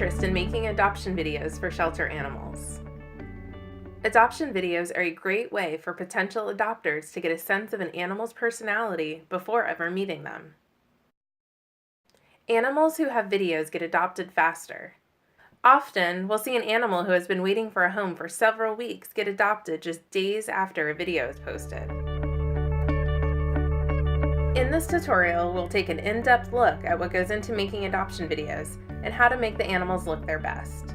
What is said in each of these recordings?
interest in making adoption videos for shelter animals. Adoption videos are a great way for potential adopters to get a sense of an animal's personality before ever meeting them. Animals who have videos get adopted faster. Often, we'll see an animal who has been waiting for a home for several weeks get adopted just days after a video is posted. In this tutorial, we'll take an in-depth look at what goes into making adoption videos and how to make the animals look their best.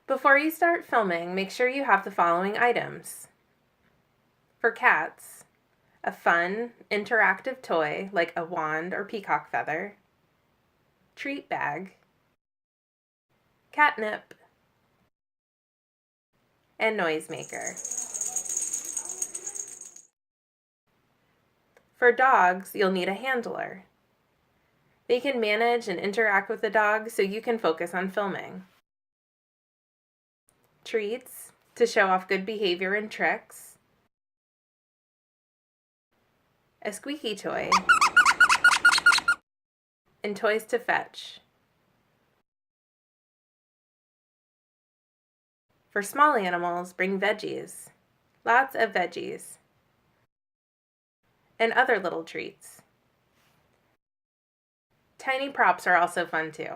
Before you start filming, make sure you have the following items. For cats, a fun, interactive toy like a wand or peacock feather, treat bag, catnip, and noisemaker. For dogs, you'll need a handler. They can manage and interact with the dog so you can focus on filming. Treats to show off good behavior and tricks. A squeaky toy. And toys to fetch. For small animals, bring veggies. Lots of veggies. And other little treats. Tiny props are also fun too.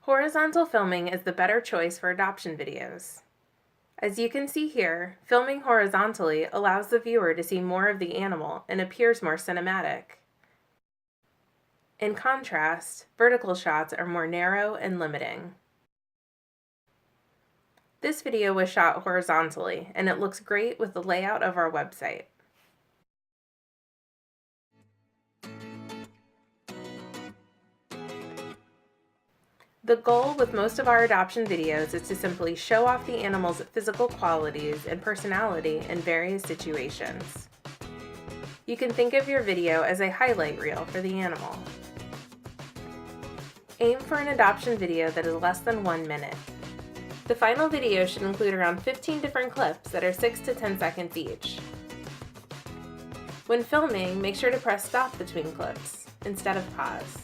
Horizontal filming is the better choice for adoption videos. As you can see here, filming horizontally allows the viewer to see more of the animal and appears more cinematic. In contrast, vertical shots are more narrow and limiting. This video was shot horizontally, and it looks great with the layout of our website. The goal with most of our adoption videos is to simply show off the animal's physical qualities and personality in various situations. You can think of your video as a highlight reel for the animal. Aim for an adoption video that is less than 1 minute. The final video should include around 15 different clips that are 6 to 10 seconds each. When filming, make sure to press stop between clips instead of pause.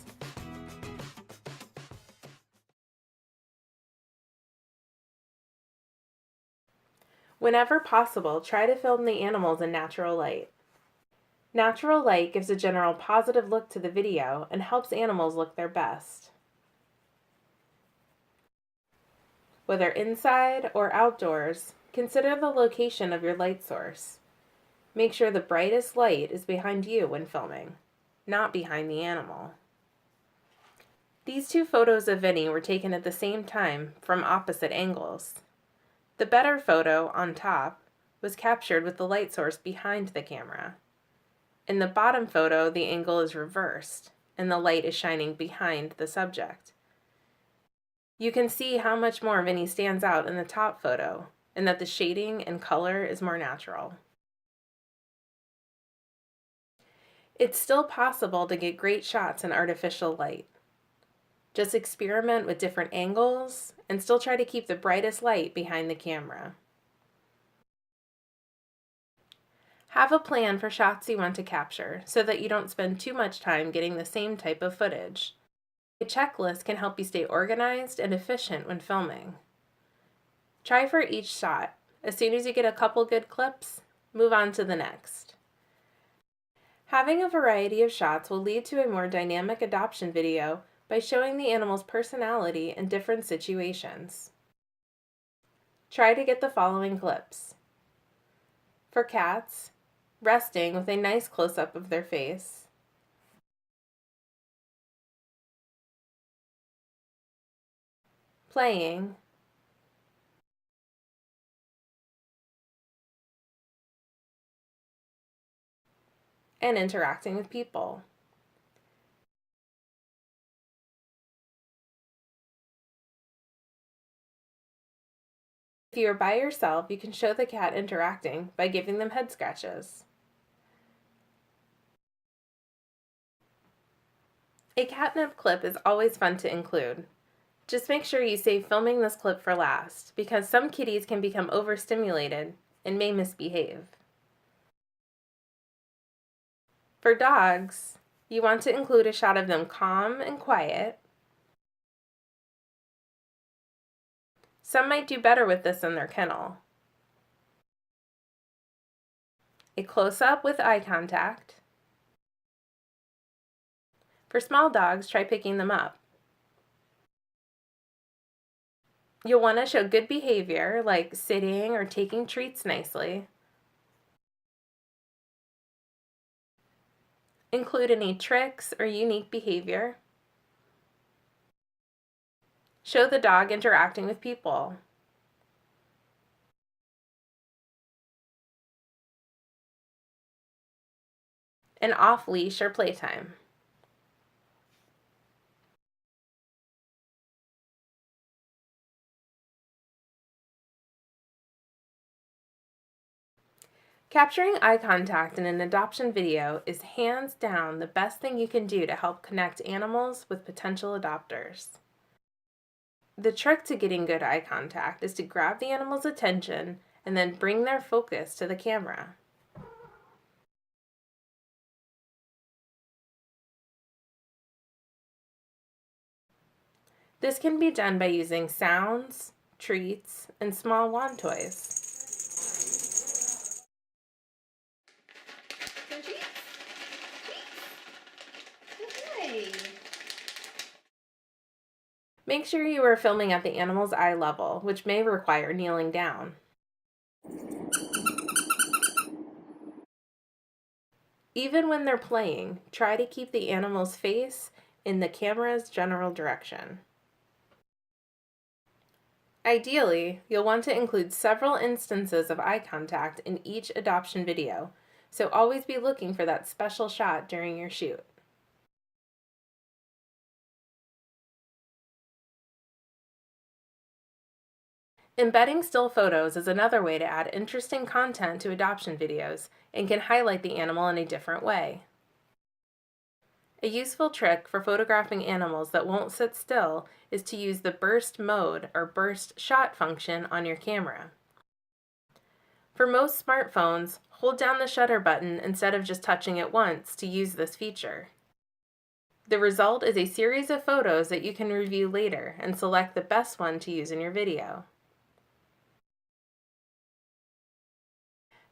Whenever possible, try to film the animals in natural light. Natural light gives a general positive look to the video and helps animals look their best. Whether inside or outdoors, consider the location of your light source. Make sure the brightest light is behind you when filming, not behind the animal. These two photos of Vinny were taken at the same time from opposite angles. The better photo, on top, was captured with the light source behind the camera. In the bottom photo, the angle is reversed, and the light is shining behind the subject. You can see how much more Vinny stands out in the top photo, and that the shading and color is more natural. It's still possible to get great shots in artificial light. Just experiment with different angles and still try to keep the brightest light behind the camera. Have a plan for shots you want to capture so that you don't spend too much time getting the same type of footage. A checklist can help you stay organized and efficient when filming. Try for each shot. As soon as you get a couple good clips, move on to the next. Having a variety of shots will lead to a more dynamic adoption video by showing the animal's personality in different situations. Try to get the following clips. For cats, resting with a nice close-up of their face. Playing. And interacting with people. If you are by yourself, you can show the cat interacting by giving them head scratches. A catnip clip is always fun to include. Just make sure you save filming this clip for last, because some kitties can become overstimulated and may misbehave. For dogs, you want to include a shot of them calm and quiet. Some might do better with this in their kennel. A close-up with eye contact. For small dogs, try picking them up. You'll want to show good behavior, like sitting or taking treats nicely. Include any tricks or unique behavior. Show the dog interacting with people. And off-leash or playtime. Capturing eye contact in an adoption video is hands down the best thing you can do to help connect animals with potential adopters. The trick to getting good eye contact is to grab the animal's attention and then bring their focus to the camera. This can be done by using sounds, treats, and small wand toys. Make sure you are filming at the animal's eye level, which may require kneeling down. Even when they're playing, try to keep the animal's face in the camera's general direction. Ideally, you'll want to include several instances of eye contact in each adoption video, so always be looking for that special shot during your shoot. Embedding still photos is another way to add interesting content to adoption videos and can highlight the animal in a different way. A useful trick for photographing animals that won't sit still is to use the burst mode or burst shot function on your camera. For most smartphones, hold down the shutter button instead of just touching it once to use this feature. The result is a series of photos that you can review later and select the best one to use in your video.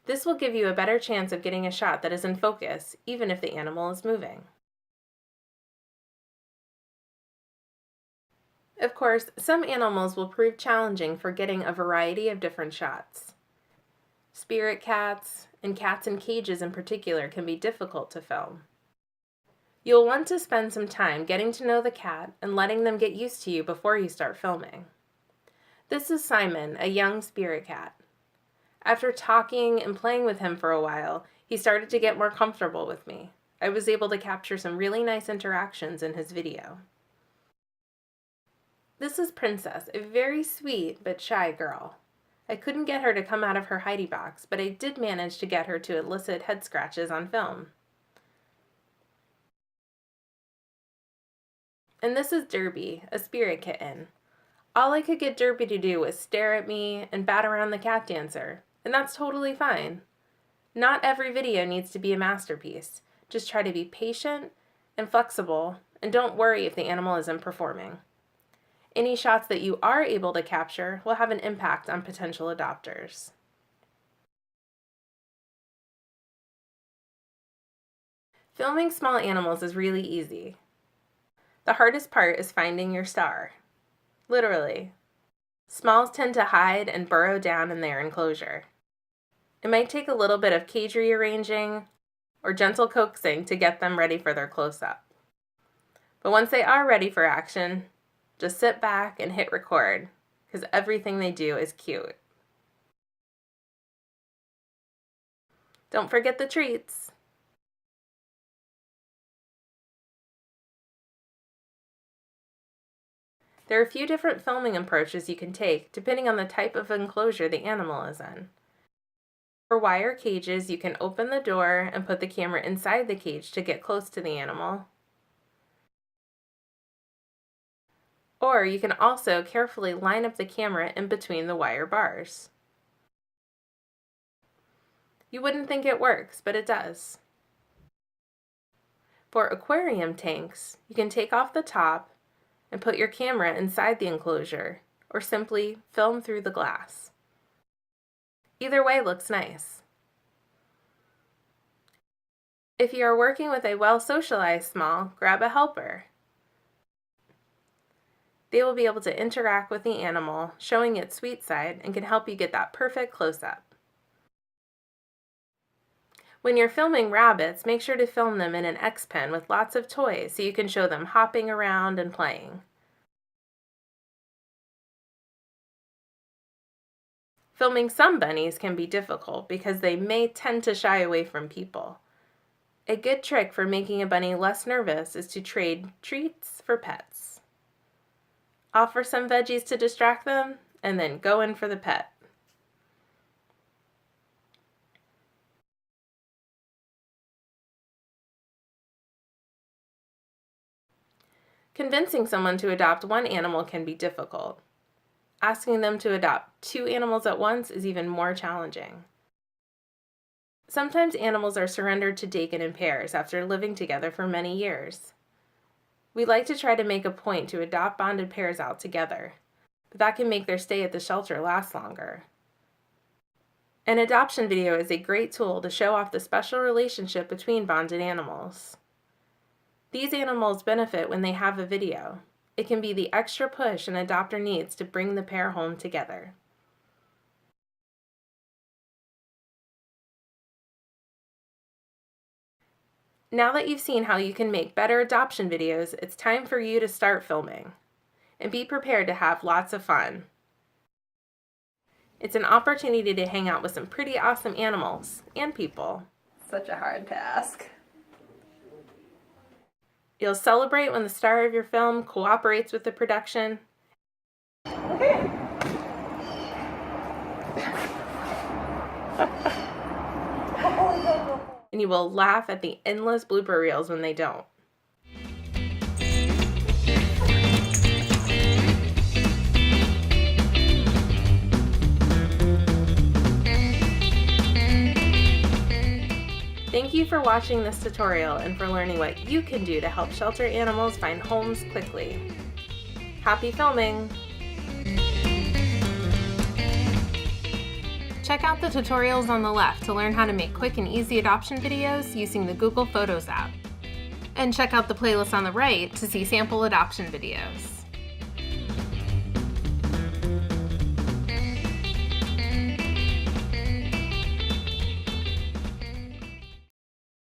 This will give you a better chance of getting a shot that is in focus, even if the animal is moving. Of course, some animals will prove challenging for getting a variety of different shots. Spirit cats, and cats in cages in particular, can be difficult to film. You'll want to spend some time getting to know the cat and letting them get used to you before you start filming. This is Simon, a young spirit cat. After talking and playing with him for a while, he started to get more comfortable with me. I was able to capture some really nice interactions in his video. This is Princess, a very sweet but shy girl. I couldn't get her to come out of her hidey box, but I did manage to get her to elicit head scratches on film. And this is Derby, a spirit kitten. All I could get Derby to do was stare at me and bat around the cat dancer, and that's totally fine. Not every video needs to be a masterpiece. Just try to be patient and flexible, and don't worry if the animal isn't performing. Any shots that you are able to capture will have an impact on potential adopters. Filming small animals is really easy. The hardest part is finding your star. Literally. Smalls tend to hide and burrow down in their enclosure. It might take a little bit of cage rearranging or gentle coaxing to get them ready for their close-up. But once they are ready for action, just sit back and hit record, because everything they do is cute. Don't forget the treats. There are a few different filming approaches you can take depending on the type of enclosure the animal is in. For wire cages, you can open the door and put the camera inside the cage to get close to the animal. Or you can also carefully line up the camera in between the wire bars. You wouldn't think it works, but it does. For aquarium tanks, you can take off the top and put your camera inside the enclosure, or simply film through the glass. Either way looks nice. If you are working with a well-socialized small, grab a helper. They will be able to interact with the animal, showing its sweet side, and can help you get that perfect close-up. When you're filming rabbits, make sure to film them in an X pen with lots of toys so you can show them hopping around and playing. Filming some bunnies can be difficult because they may tend to shy away from people. A good trick for making a bunny less nervous is to trade treats for pets. Offer some veggies to distract them, and then go in for the pet. Convincing someone to adopt one animal can be difficult. Asking them to adopt 2 animals at once is even more challenging. Sometimes animals are surrendered to Dakin in pairs after living together for many years. We like to try to make a point to adopt bonded pairs out together, but that can make their stay at the shelter last longer. An adoption video is a great tool to show off the special relationship between bonded animals. These animals benefit when they have a video. It can be the extra push an adopter needs to bring the pair home together. Now that you've seen how you can make better adoption videos, it's time for you to start filming. And be prepared to have lots of fun. It's an opportunity to hang out with some pretty awesome animals and people. Such a hard task. You'll celebrate when the star of your film cooperates with the production. Okay. And you will laugh at the endless blooper reels when they don't. Thank you for watching this tutorial and for learning what you can do to help shelter animals find homes quickly. Happy filming! Check out the tutorials on the left to learn how to make quick and easy adoption videos using the Google Photos app. And check out the playlist on the right to see sample adoption videos.